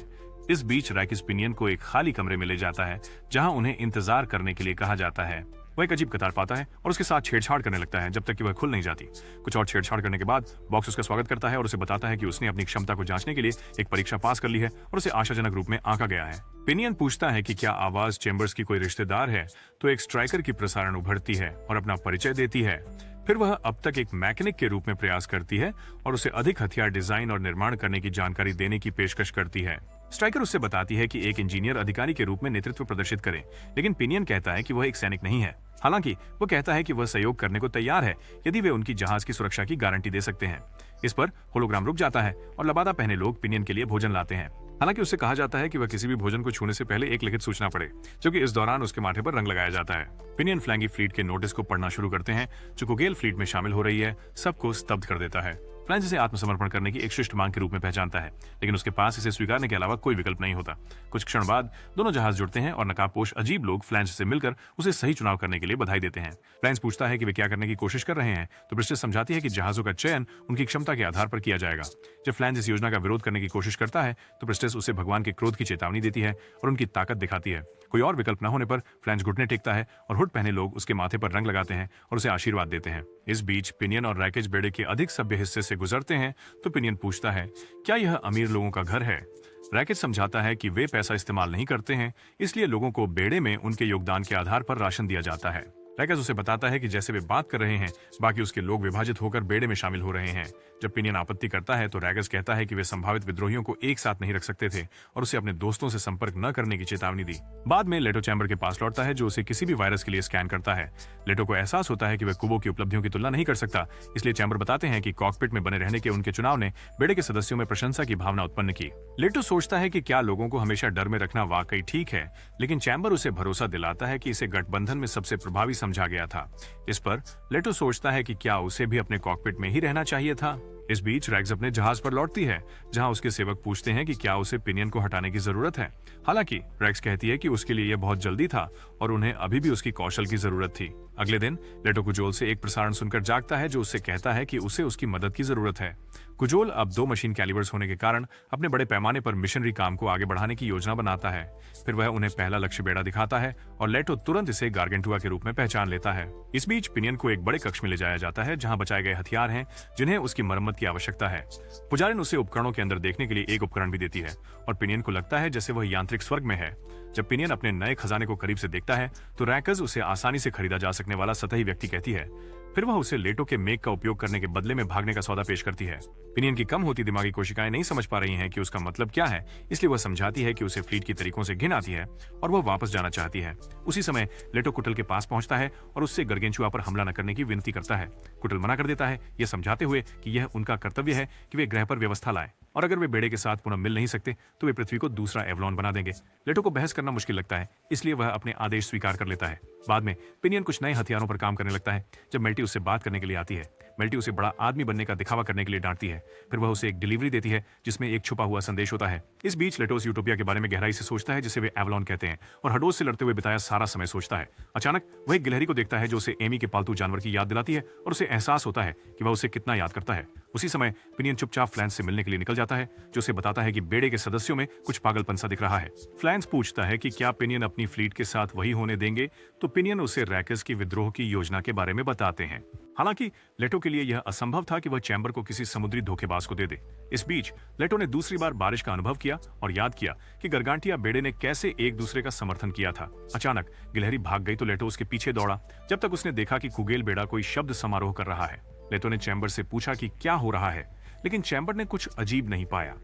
इस बीच रैकिस पिनियन को एक खाली कमरे में ले जाता है जहां उन्हें इंतजार करने के लिए कहा जाता है। वह एक अजीब कतार पाता है और उसके साथ छेड़छाड़ करने लगता है जब तक कि वह खुल नहीं जाती। कुछ और छेड़छाड़ करने के बाद बॉक्स उसका स्वागत करता है और उसे बताता है कि उसने अपनी क्षमता को जांचने के लिए एक परीक्षा पास कर ली है और उसे आशाजनक रूप में आंका गया है। पिनियन पूछता है कि क्या आवाज चेम्बर्स की कोई रिश्तेदार है, तो एक स्ट्राइकर की प्रसारण उभरती है और अपना परिचय देती है। फिर वह अब तक एक मैकेनिक के रूप में प्रयास करती है और उसे अधिक हथियार डिजाइन और निर्माण करने की जानकारी देने की पेशकश करती है। स्ट्राइकर उससे बताती है कि एक इंजीनियर अधिकारी के रूप में नेतृत्व प्रदर्शित करे, लेकिन पिनियन कहता है कि वह एक सैनिक नहीं है। हालांकि वो कहता है कि वह सहयोग करने को तैयार है यदि वे उनकी जहाज की सुरक्षा की गारंटी दे सकते हैं। इस पर होलोग्राम रुक जाता है और लबादा पहने लोग पिनियन के लिए भोजन लाते हैं। हालांकि उससे कहा जाता है कि वह किसी भी भोजन को छूने से पहले एक लिखित सूचना पढ़े, जबकि इस दौरान उसके माथे पर रंग लगाया जाता है। पिनियन फ्लैंगी फ्लीट के नोटिस को पढ़ना शुरू करते हैं जो कुगेल फ्लीट में शामिल हो रही है, सबको स्तब्ध कर देता है। फ्लैंस इसे आत्मसमर्पण करने की एक शिष्ट मांग के रूप में पहचानता है, लेकिन उसके पास इसे स्वीकारने के अलावा कोई विकल्प नहीं होता। कुछ क्षण बाद दोनों जहाज जुड़ते हैं और नकाबपोश अजीब लोग फ्लैंस से मिलकर उसे सही चुनाव करने के लिए बधाई देते हैं। फ्लैंस पूछता है कि वे क्या करने की कोशिश कर रहे हैं, तो ब्रिस्टिस समझाती है कि जहाजों का चयन उनकी क्षमता के आधार पर किया जाएगा। जब फ्लैंस इस योजना का विरोध करने की कोशिश करता है तो ब्रिस्टिस उसे भगवान के क्रोध की चेतावनी देती है और उनकी ताकत दिखाती है। कोई और विकल्प न होने पर फ्लैंस घुटने टेकता है और हुड पहने लोग उसके माथे पर रंग लगाते हैं और उसे आशीर्वाद देते हैं। इस बीच पिनियन और रैकेज बेड़े के अधिक सभ्य हिस्से से गुजरते हैं तो पिनियन पूछता है, क्या यह अमीर लोगों का घर है? रैकेज समझाता है कि वे पैसा इस्तेमाल नहीं करते हैं, इसलिए लोगों को बेड़े में उनके योगदान के आधार पर राशन दिया जाता है। रैकेज उसे बताता है कि जैसे वे बात कर रहे हैं, बाकी उसके लोग विभाजित होकर बेड़े में शामिल हो रहे हैं। जब पिनियन आपत्ति करता है तो रैकेज कहता है कि वे संभावित विद्रोहियों को एक साथ नहीं रख सकते थे और उसे अपने दोस्तों से संपर्क न करने की चेतावनी दी। बाद में लेटो चैम्बर के पास लौटता है जो उसे किसी भी वायरस के लिए स्कैन करता है। लेटो को एहसास होता है कि वह कुबो की उपलब्धियों की तुलना नहीं कर सकता, इसलिए चैम्बर बताते हैं कि कॉकपिट में बने रहने के उनके चुनाव ने बेड़े के सदस्यों में प्रशंसा की भावना उत्पन्न की। लेटो सोचता है कि क्या लोगों को हमेशा डर में रखना वाकई ठीक है, लेकिन चैम्बर उसे भरोसा दिलाता है कि इसे गठबंधन में सबसे प्रभावी समझा गया था। इस पर लेटो सोचता है कि क्या उसे भी अपने कॉकपिट में ही रहना चाहिए था। इस बीच रैग्स अपने जहाज पर लौटती है जहां उसके सेवक पूछते हैं कि क्या उसे पिनियन को हटाने की जरूरत है। हालांकि रैग्स कहती है कि उसके लिए यह बहुत जल्दी था और उन्हें अभी भी उसकी कौशल की जरूरत थी। अगले दिन लेटो कुजोल से एक प्रसारण सुनकर जागता है जो उससे कहता है कि उसे उसकी मदद की जरूरत है। कुजोल अब 2 मशीन कैलिबर्स होने के कारण अपने बड़े पैमाने पर मिशनरी काम को आगे बढ़ाने की योजना बनाता है। फिर वह उन्हें पहला लक्ष्य बेड़ा दिखाता है और लेटो तुरंत इसे गार्गेंटुआ के रूप में पहचान लेता है। इस बीच पिनियन को एक बड़े कक्ष में ले जाया जाता है जहां बचाए गए हथियार हैं जिन्हें उसकी मरम्मत की आवश्यकता है। पुजारिन उसे उपकरणों के अंदर देखने के लिए एक उपकरण भी देती है और पिनियन को लगता है जैसे वह यांत्रिक स्वर्ग में है। जब पिनियन अपने नए खजाने को करीब से देखता है तो रैकर्स उसे आसानी से खरीदा जा सकने वाला सतही व्यक्ति कहती है। फिर वह उसे लेटो के मेघ का उपयोग करने के बदले में भागने का सौदा पेश करती है। पिनियन की कम होती दिमागी कोशिकाएं नहीं समझ पा रही हैं कि उसका मतलब क्या है, इसलिए वह समझाती है कि उसे फ्लीट की तरीकों से घिन आती है और वह वापस जाना चाहती है। उसी समय लेटो कुटल के पास पहुंचता है और उससे गर्गेंचुआ पर हमला न करने की विनती करता है। कुटल मना कर देता है, यह समझाते हुए कि यह उनका कर्तव्य है कि वे ग्रह पर व्यवस्था लाएं। और अगर वे बेड़े के साथ पुनः मिल नहीं सकते तो वे पृथ्वी को दूसरा एवलॉन बना देंगे। लेटो को बहस करना मुश्किल लगता है, इसलिए वह अपने आदेश स्वीकार कर लेता है। बाद में पिनियन कुछ नए हथियारों पर काम करने लगता है। जब मेल्टी उससे बात करने के लिए आती है, मेल्टी उसे बड़ा आदमी बनने का दिखावा करने के लिए डांटती है। फिर वह उसे एक डिलीवरी देती है जिसमें एक छुपा हुआ संदेश होता है। इस बीच लेटो उस यूटोपिया के बारे में गहराई से सोचता है जिसे वे एवलॉन कहते हैं, और हडोस से लड़ते हुए बिताया सारा समय सोचता है। अचानक वह एक गिलहरी को देखता है जो उसे एमी के पालतू जानवर की याद दिलाती है, और उसे एहसास होता है कि वह उसे कितना याद करता है। उसी समय पिनियन चुपचाप फ्लैंस से मिलने के लिए निकल जाता है, जो उसे बताता है कि बेड़े के सदस्यों में कुछ पागलपन सा दिख रहा है। फ्लैंस पूछता है कि क्या पिनियन अपनी फ्लीट के साथ वही होने देंगे, तो पिनियन उसे रैकस की विद्रोह की योजना के बारे में बताते हैं। हालांकि लेटो के लिए यह असंभव था कि वह चैम्बर को किसी समुद्री धोखेबाज को दे दे। इस बीच लेटो ने दूसरी बार बारिश का अनुभव किया और याद किया कि गरगांटिया बेड़े ने कैसे एक दूसरे का समर्थन किया था। अचानक गिलहरी भाग गई तो लेटो उसके पीछे दौड़ा, जब तक उसने देखा कि कुगेल बेड़ा कोई शब्द समारोह कर रहा है। लेटो ने चैम्बर से पूछा कि क्या हो रहा है, लेकिन चैम्बर ने कुछ अजीब नहीं पाया।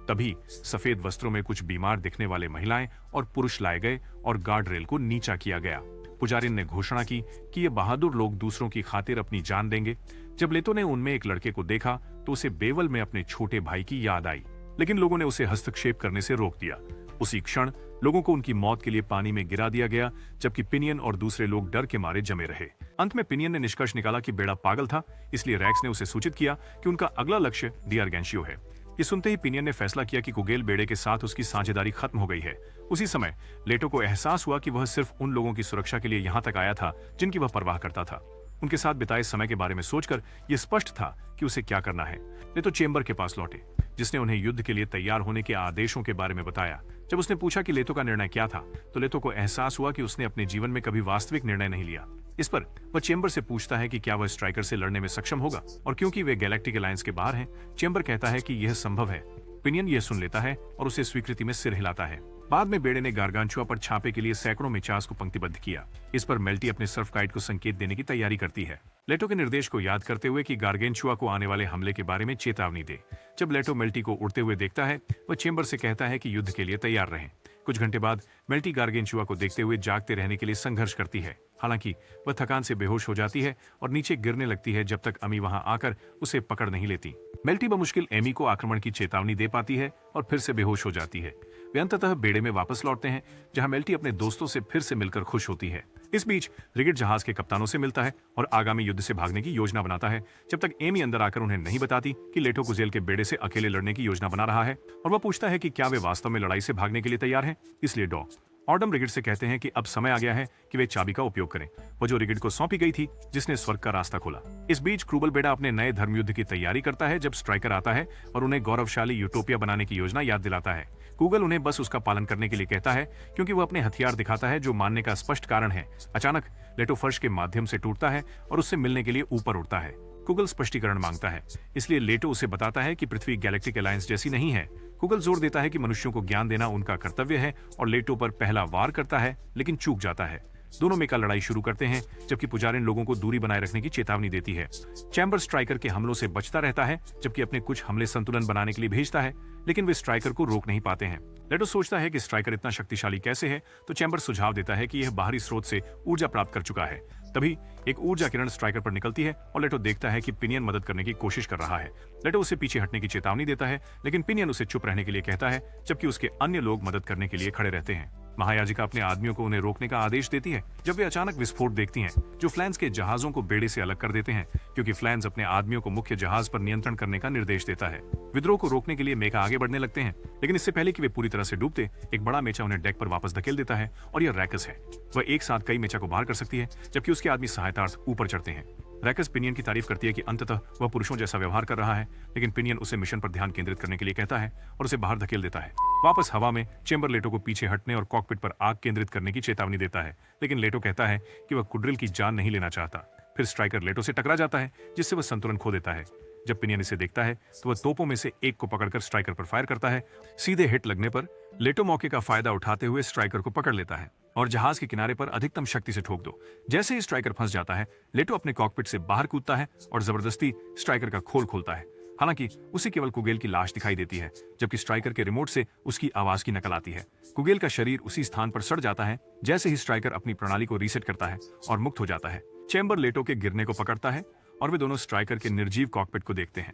तभी सफेद वस्त्रों में कुछ बीमार दिखने वाले महिलाएं और पुरुष लाए गए और गार्ड रेल को नीचा किया गया। पुजारिन ने घोषणा की कि ये बहादुर लोग दूसरों की खातिर अपनी जान देंगे। जब लेतो ने उनमें एक लड़के को देखा तो उसे बेवल में अपने छोटे भाई की याद आई, लेकिन लोगों ने उसे हस्तक्षेप करने से रोक दिया। उसी क्षण लोगों को उनकी मौत के लिए पानी में गिरा दिया गया, जबकि पिनियन और दूसरे लोग डर के मारे जमे रहे। अंत में पिनियन ने निष्कर्ष निकाला कि बेड़ा पागल था, इसलिए रैक्स ने उसे सूचित किया कि उनका अगला लक्ष्य डी आर्गेंशियो है। ये सुनते ही पिनियन ने फैसला किया कि कुगेल बेड़े के साथ उसकी साझेदारी खत्म हो गई है। उसी समय लेटो को एहसास हुआ कि वह सिर्फ उन लोगों की सुरक्षा के लिए यहाँ तक आया था जिनकी वह परवाह करता था। उनके साथ बिताए समय के बारे में सोचकर यह स्पष्ट था कि उसे क्या करना है। लेटो चेंबर के पास लौटे, जिसने उन्हें युद्ध के लिए तैयार होने के आदेशों के बारे में बताया। जब उसने पूछा कि लेतो का निर्णय क्या था, तो लेतो को एहसास हुआ कि उसने अपने जीवन में कभी वास्तविक निर्णय नहीं लिया। इस पर वह चेंबर से पूछता है कि क्या वह स्ट्राइकर से लड़ने में सक्षम होगा, और क्योंकि वे गैलेक्टिक अलायंस के बाहर हैं, चेंबर कहता है कि यह संभव है। पिनियन यह सुन लेता है और उसे स्वीकृति में सिर हिलाता है। बाद में बेड़े ने गारगांचुआ पर छापे के लिए सैकड़ों मिचास को पंक्तिबद्ध किया। इस पर मेल्टी अपने सर्फ काइट को संकेत देने की तैयारी करती है, लेटो के निर्देश को याद करते हुए कि गारगेंचुआ को आने वाले हमले के बारे में चेतावनी दे। जब लेटो मेल्टी को उड़ते हुए देखता है, वह चेंबर से कहता है कि युद्ध के लिए तैयार रहें। कुछ घंटे बाद मेल्टी गारगेंचुआ को देखते हुए जागते रहने के लिए संघर्ष करती है। हालांकि वह थकान से बेहोश हो जाती है और नीचे गिरने लगती है जब तक अमी वहां आकर उसे पकड़ नहीं लेती। मेल्टी बमुश्किल एमी को आक्रमण की चेतावनी दे पाती है और फिर से बेहोश हो जाती है। वे अंततः बेड़े में वापस लौटते हैं, जहां मेल्टी अपने दोस्तों से फिर से मिलकर खुश होती है। इस बीच रिगिट जहाज के कप्तानों से मिलता है और आगामी युद्ध से भागने की योजना बनाता है, जब तक एमी अंदर आकर उन्हें नहीं बताती कि लेटो कुजेल के बेड़े से अकेले लड़ने की योजना बना रहा है, और वह पूछता है कि क्या वे वास्तव में लड़ाई से भागने के लिए तैयार हैं। इसलिए डॉ ऑडम रिगिड से कहते हैं कि अब समय आ गया है कि वे चाबी का उपयोग करें, वो जो रिगिड को सौंपी गई थी, जिसने स्वर्ग का रास्ता खोला। इस बीच क्रूबल बेड़ा अपने नए धर्मयुद्ध की तैयारी करता है जब स्ट्राइकर आता है और उन्हें गौरवशाली यूटोपिया बनाने की योजना याद दिलाता है। गूगल उन्हें बस उसका पालन करने के लिए कहता है, क्योंकि वह अपने हथियार दिखाता है, जो मानने का स्पष्ट कारण है। अचानक लेटो फर्श के माध्यम से टूटता है और उससे मिलने के लिए ऊपर उड़ता है। गूगल स्पष्टीकरण मांगता है, इसलिए लेटो उसे बताता है कि पृथ्वी गैलेक्टिक अलायंस जैसी नहीं है। गूगल जोर देता है कि मनुष्यों को ज्ञान देना उनका कर्तव्य है, और लेटो पर पहला वार करता है लेकिन चूक जाता है। दोनों मेका लड़ाई शुरू करते हैं, जबकि पुजारिन लोगों को दूरी बनाए रखने की चेतावनी देती है। चैम्बर स्ट्राइकर के हमलों से बचता रहता है, जबकि अपने कुछ हमले संतुलन बनाने के लिए भेजता है, लेकिन वे स्ट्राइकर को रोक नहीं पाते हैं। लेटो सोचता है कि स्ट्राइकर इतना शक्तिशाली कैसे है, तो चैम्बर सुझाव देता है कि यह बाहरी स्रोत से ऊर्जा प्राप्त कर चुका है। तभी एक ऊर्जा किरण स्ट्राइकर पर निकलती है और लेटो देखता है कि पिनियन मदद करने की कोशिश कर रहा है। लेटो उसे पीछे हटने की चेतावनी देता है, लेकिन पिनियन उसे चुप रहने के लिए कहता है, जबकि उसके अन्य लोग मदद करने के लिए खड़े रहते हैं। महायाजिका अपने आदमियों को उन्हें रोकने का आदेश देती है, जब वे अचानक विस्फोट देखती हैं, जो फ्लैंस के जहाजों को बेड़े से अलग कर देते हैं, क्योंकि फ्लैंस अपने आदमियों को मुख्य जहाज पर नियंत्रण करने का निर्देश देता है। विद्रोह को रोकने के लिए मेका आगे बढ़ने लगते हैं, लेकिन इससे पहले कि वे पूरी तरह से डूबते, एक बड़ा मेचा उन्हें डेक पर वापस धकेल देता है, और यह रैकस है। वह एक साथ कई मेचा को बाहर कर सकती है, जबकि उसके आदमी सहायतार्थ ऊपर चढ़ते हैं। रैकस पिनियन की तारीफ करती है कि अंततः वह पुरुषों जैसा व्यवहार कर रहा है, लेकिन पिनियन उसे मिशन पर ध्यान केंद्रित करने के लिए कहता है और उसे बाहर धकेल देता है। वापस हवा में चेंबर लेटो को पीछे हटने और कॉकपिट पर आग केंद्रित करने की चेतावनी देता है, लेकिन लेटो कहता है कि वह कुड्रिल की जान नहीं लेना चाहता। फिर स्ट्राइकर लेटो से टकरा जाता है, जिससे वह संतुलन खो देता है। जब पिनियन इसे देखता है तो वह तोपों में से एक को पकड़कर स्ट्राइकर पर फायर करता है। सीधे हिट लगने पर लेटो मौके का फायदा उठाते हुए स्ट्राइकर को पकड़ लेता है और जहाज के किनारे पर अधिकतम शक्ति से ठोक दो। जैसे ही स्ट्राइकर फंस जाता है, लेटो अपने कॉकपिट से बाहर कूदता है और जबरदस्ती स्ट्राइकर का खोल खोलता है। हालांकि उसे केवल कुगेल की लाश दिखाई देती है, जबकि स्ट्राइकर के रिमोट से उसकी आवाज की नकल आती है। कुगेल का शरीर उसी स्थान पर सड़ जाता है जैसे ही स्ट्राइकर अपनी प्रणाली को रीसेट करता है और मुक्त हो जाता है। चेंबर लेटो के गिरने को पकड़ता है और वे दोनों स्ट्राइकर के निर्जीव कॉकपिट को देखते हैं।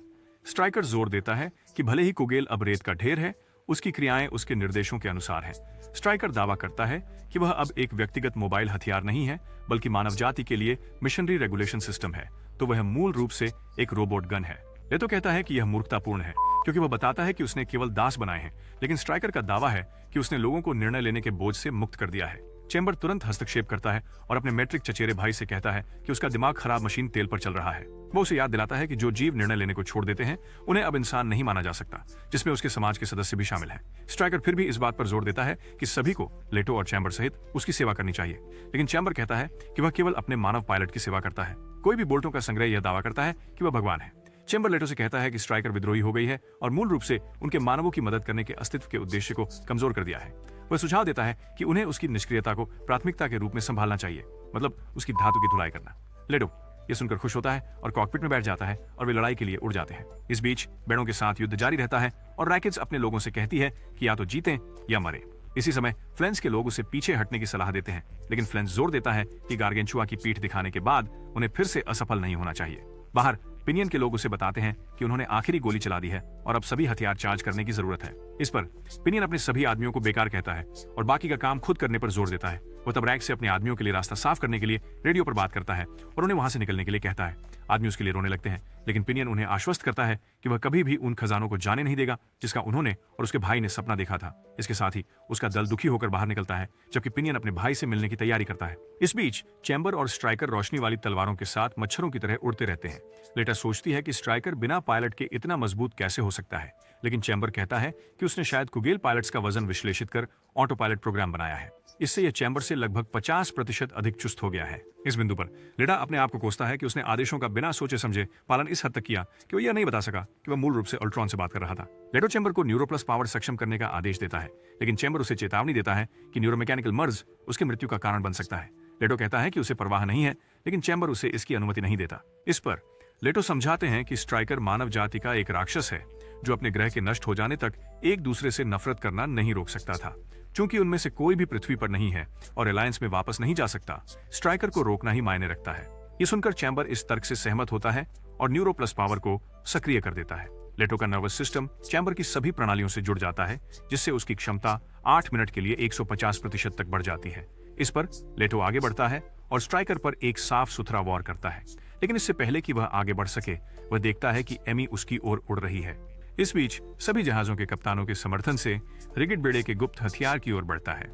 स्ट्राइकर जोर देता है कि भले ही कुगेल अब रेत का ढेर है, उसकी क्रियाएं उसके निर्देशों के अनुसार है। स्ट्राइकर दावा करता है कि वह अब एक व्यक्तिगत मोबाइल हथियार नहीं है, बल्कि मानव जाति के लिए मिशनरी रेगुलेशन सिस्टम है, तो वह मूल रूप से एक रोबोट गन है। लेटो कहता है कि यह मूर्खतापूर्ण है, क्योंकि वह बताता है कि उसने केवल दास बनाए हैं, लेकिन स्ट्राइकर का दावा है कि उसने लोगों को निर्णय लेने के बोझ से मुक्त कर दिया है। चेम्बर तुरंत हस्तक्षेप करता है और अपने मैट्रिक चचेरे भाई से कहता है कि उसका दिमाग खराब मशीन तेल पर चल रहा है। वो उसे याद दिलाता है कि जो जीव निर्णय लेने को छोड़ देते हैं उन्हें अब इंसान नहीं माना जा सकता, जिसमें उसके समाज के सदस्य भी शामिल हैं। स्ट्राइकर फिर भी इस बात पर जोर देता है कि सभी को लेटो और चैम्बर सहित उसकी सेवा करनी चाहिए, लेकिन चैम्बर कहता है कि वह केवल अपने मानव पायलट की सेवा करता है। कोई भी बोल्टों का संग्रह यह दावा करता है कि वह भगवान है। चेम्बर लेटो से कहता है कि स्ट्राइकर विद्रोही हो गई है और मूल रूप से उनके मानवों की मदद करने के अस्तित्व के उद्देश्य को कमजोर कर दिया है। वह सुझाव देता है कि उन्हें उसकी निष्क्रियता को प्राथमिकता के रूप में संभालना चाहिए, मतलब उसकी धातु की धुलाई करना। लेटो ये सुनकर खुश होता है और कॉकपिट में बैठ जाता है और वे लड़ाई के लिए उड़ जाते हैं। इस बीच बेड़ों के साथ युद्ध जारी रहता है और रैकेट्स अपने लोगों से कहती है कि या तो जीतें या मरे। इसी समय फ्लेंस के लोग उसे पीछे हटने की सलाह देते हैं, लेकिन फ्लेंस जोर देता है कि गार्गेंचुआ की पीठ दिखाने के बाद उन्हें फिर से असफल नहीं होना चाहिए। बाहर पिनियन के लोग उसे बताते हैं कि उन्होंने आखिरी गोली चला दी है और अब सभी हथियार चार्ज करने की जरूरत है। इस पर पिनियन अपने सभी आदमियों को बेकार कहता है और बाकी का काम खुद करने पर जोर देता है। वो तब रैक से अपने आदमियों के लिए रास्ता साफ करने के लिए रेडियो पर बात करता है और उन्हें वहां से निकलने के लिए कहता है। आदमी उसके लिए रोने लगते हैं, लेकिन पिनियन उन्हें आश्वस्त करता है कि वह कभी भी उन खजानों को जाने नहीं देगा जिसका उन्होंने और उसके भाई ने सपना देखा था। इसके साथ ही उसका दल दुखी होकर बाहर निकलता है, जबकि पिनियन अपने भाई से मिलने की तैयारी करता है। इस बीच चैम्बर और स्ट्राइकर रोशनी वाली तलवारों के साथ मच्छरों की तरह उड़ते रहते हैं। लेटा सोचती है कि स्ट्राइकर बिना पायलट के इतना मजबूत कैसे हो सकता है, लेकिन चैम्बर कहता है कि उसने शायद कुगेल पायलट्स का वजन विश्लेषित कर ऑटो पायलट प्रोग्राम बनाया है। इससे यह चैम्बर से लगभग 50% अधिक चुस्त हो गया है। इस बिंदु पर लेटा अपने आप को कोसता है कि उसने आदेशों का बिना सोचे समझे पालन इस हद तक किया कि वह यह नहीं बता सका कि वह मूल रूप से अल्ट्रॉन से बात कर रहा था। लेटो चैम्बर को न्यूरोप्लस पावर सक्षम करने का आदेश देता है, लेकिन चैम्बर उसे चेतावनी देता है कि न्यूरोमैकेनिकल मर्ज उसकी मृत्यु का कारण बन सकता है। लेटो कहता है कि उसे परवाह नहीं है, लेकिन चैम्बर उसे इसकी अनुमति नहीं देता। इस पर लेटो समझाते हैं कि स्ट्राइकर मानव जाति का एक राक्षस है जो अपने ग्रह के नष्ट हो जाने तक एक दूसरे से नफरत करना नहीं रोक सकता था। चूंकि उनमें से कोई भी पृथ्वी पर नहीं है और अलायंस में वापस नहीं जा सकता, स्ट्राइकर को रोकना ही मायने रखता है। ये सुनकर चैम्बर इस तर्क से सहमत होता है और न्यूरो प्लस पावर को सक्रिय कर देता है। लेटो का नर्वस सिस्टम चैम्बर की सभी प्रणालियों से जुड़ जाता है, जिससे उसकी क्षमता 8 मिनट के लिए 150% तक बढ़ जाती है। इस पर लेटो आगे बढ़ता है और स्ट्राइकर पर एक साफ सुथरा वॉर करता है, लेकिन इससे पहले कि वह आगे बढ़ सके, वह देखता है कि एमी उसकी ओर उड़ रही है। इस बीच सभी जहाजों के कप्तानों के समर्थन से रिगिड बेड़े के गुप्त हथियार की ओर बढ़ता है।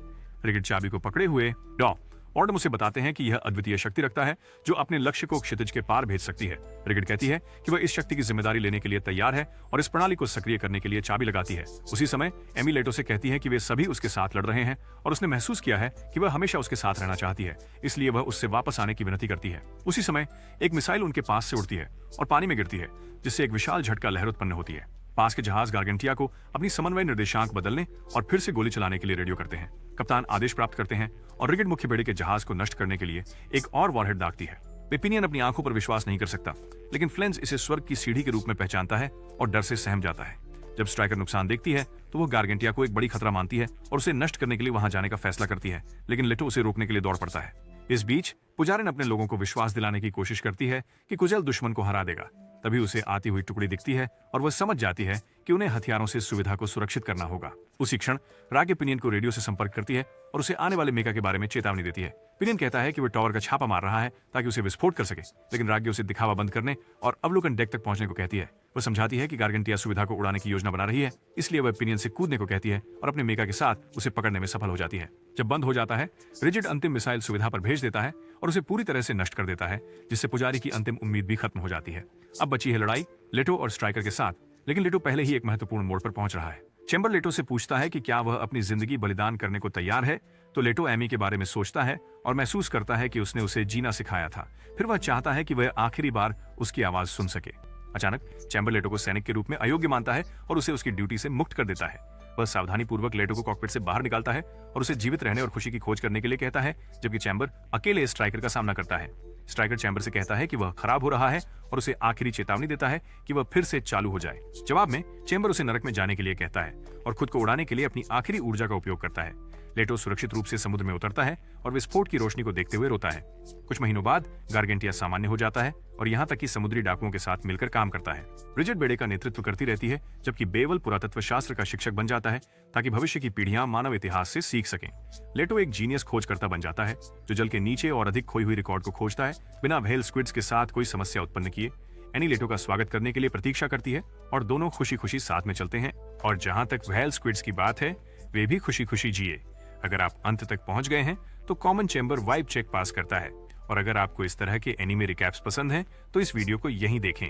रिगिड चाबी को पकड़े हुए ऑर्डम उसे बताते हैं कि यह अद्वितीय शक्ति रखता है जो अपने लक्ष्य को क्षितिज के पार भेज सकती है। रिगिड कहती है कि वह इस शक्ति की जिम्मेदारी लेने के लिए तैयार है और इस प्रणाली को सक्रिय करने के लिए चाबी लगाती है। उसी समय एमी लेटो से कहती है कि वे सभी उसके साथ लड़ रहे हैं और उसने महसूस किया है कि वह हमेशा उसके साथ रहना चाहती है, इसलिए वह उससे वापस आने की विनती करती है। उसी समय एक मिसाइल उनके पास से उड़ती है और पानी में गिरती है, जिससे एक विशाल झटका लहर उत्पन्न होती है। पास के जहाज गार्गेंटिया को अपनी समन्वय निर्देशांक बदलने और फिर से गोली चलाने के लिए रेडियो करते हैं। कप्तान आदेश प्राप्त करते हैं और रिगिड मुख्य बेड़े के जहाज को नष्ट करने के लिए एक और वॉरहेड दागती है। पिनियन अपनी आंखों पर विश्वास नहीं कर सकता, लेकिन फ्लेंस इसे स्वर्ग की सीढ़ी के रूप में पहचानता है और डर से सहम जाता है। जब स्ट्राइकर नुकसान देखती है तो वह गार्गेंटिया को एक बड़ी खतरा मानती है और उसे नष्ट करने के लिए वहां जाने का फैसला करती है, लेकिन लेटो उसे रोकने के लिए दौड़ पड़ता है। इस बीच पुजारिन अपने लोगों को विश्वास दिलाने की कोशिश करती है कि कुचल दुश्मन को हरा देगा। तभी उसे आती हुई टुकड़ी दिखती है और वह समझ जाती है कि उन्हें हथियारों से सुविधा को सुरक्षित करना होगा। उसी क्षण रागे पिनियन को रेडियो से संपर्क करती है और उसे आने वाले मेका के बारे में चेतावनी देती है। पिनियन कहता है कि वह टावर का छापा मार रहा है ताकि उसे विस्फोट कर सके, लेकिन रागे उसे दिखावा बंद करने और अवलोकन डेक तक पहुंचने को कहती है। वह समझाती है कि गार्गेंटिया सुविधा को उड़ाने की योजना बना रही है, इसलिए वह पिनियन से कूदने को कहती है और अपने मेका के साथ उसे पकड़ने में सफल हो जाती है। जब बंद हो जाता है, रिजिड अंतिम मिसाइल सुविधा पर भेज देता है और उसे पूरी तरह से नष्ट कर देता है, जिससे पुजारी की अंतिम उम्मीद भी खत्म हो जाती है। अब बची है लड़ाई लेटो और स्ट्राइकर के साथ, लेकिन लेटो पहले ही एक महत्वपूर्ण मोड़ पर पहुंच रहा है। चैम्बर लेटो से पूछता है कि क्या वह अपनी जिंदगी बलिदान करने को तैयार है, तो लेटो एमी के बारे में सोचता है और महसूस करता है कि उसने उसे जीना सिखाया था। फिर वह चाहता है कि वह आखिरी बार उसकी आवाज सुन सके। अचानक चैम्बर लेटो को सैनिक के रूप में अयोग्य मानता है और उसे उसकी ड्यूटी से मुक्त कर देता है। वह सावधानी पूर्वक लेटो को कॉकपिट से बाहर निकालता है और उसे जीवित रहने और खुशी की खोज करने के लिए कहता है, जबकि चैम्बर अकेले स्ट्राइकर का सामना करता है। स्ट्राइकर चैम्बर से कहता है कि वह खराब हो रहा है और उसे आखिरी चेतावनी देता है कि वह फिर से चालू हो जाए। जवाब में चैम्बर उसे नरक में जाने के लिए कहता है और खुद को उड़ाने के लिए अपनी आखिरी ऊर्जा का उपयोग करता है। लेटो सुरक्षित रूप से समुद्र में उतरता है और विस्फोट की रोशनी को देखते हुए रोता है। कुछ महीनों बाद गार्गेंटिया सामान्य हो जाता है और यहाँ तक कि समुद्री डाकुओं के साथ मिलकर काम करता है। ब्रिजेट बेड़े का नेतृत्व करती रहती है, जबकि बेवल पुरातत्व शास्त्र का शिक्षक बन जाता है ताकि भविष्य की पीढ़ियां मानव इतिहास से सीख सकें। लेटो एक जीनियस खोजकर्ता बन जाता है जो जल के नीचे और अधिक खोई हुई रिकॉर्ड को खोजता है, बिना व्हेल स्क्विड्स के साथ कोई समस्या उत्पन्न किए। एनी लेटो का स्वागत करने के लिए प्रतीक्षा करती है और दोनों खुशी खुशी साथ में चलते हैं। और जहां तक व्हेल स्क्विड्स की बात है, वे भी खुशी खुशी जिए। अगर आप अंत तक पहुंच गए हैं तो common chamber vibe cheque pass करता है। और अगर आपको इस तरह के एनीमे रिकैप्स पसंद हैं तो इस वीडियो को यहीं देखें।